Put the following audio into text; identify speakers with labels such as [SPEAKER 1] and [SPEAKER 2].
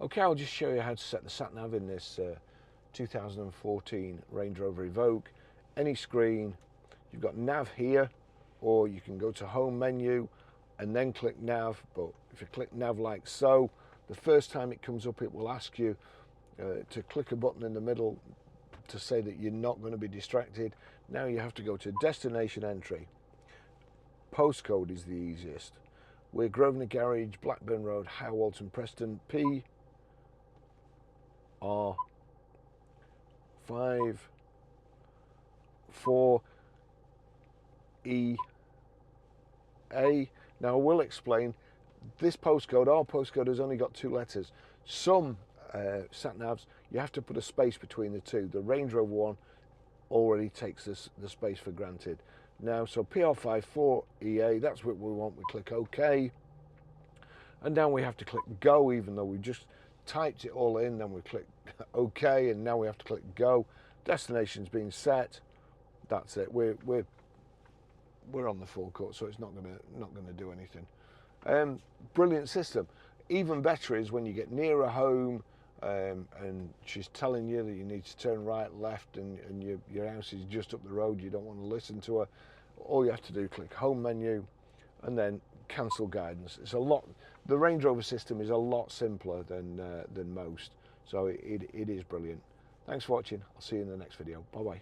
[SPEAKER 1] Okay, I'll just show you how to set the sat nav in this 2014 Range Rover Evoque. Any screen, you've got nav here, or you can go to home menu and then click nav. But if you click nav like so, the first time it comes up, it will ask you to click a button in the middle to say that you're not going to be distracted. Now you have to go to destination entry. Postcode is the easiest. We're Grosvenor Garage, Blackburn Road, Howe, Walton, Preston, P R 5 4 E A. Now I will explain this postcode. Our postcode has only got 2 letters. Some sat navs you have to put a space between the two. The Range Rover one already takes the space for granted. Now, so PR54EA, that's what we want. We click OK, and now we have to click Go, even though we just typed it all in. Then we click OK, and now we have to click Go. Destination's been set. That's it. We're on the forecourt, so it's not gonna do anything. Brilliant system. Even better is when you get nearer home, and she's telling you that you need to turn right, left, and your house is just up the road. You don't want to listen to her. All you have to do, click home menu, and then cancel guidance. It's a lot. The Range Rover system is a lot simpler than most, so it is brilliant. Thanks for watching. I'll see you in the next video. Bye bye.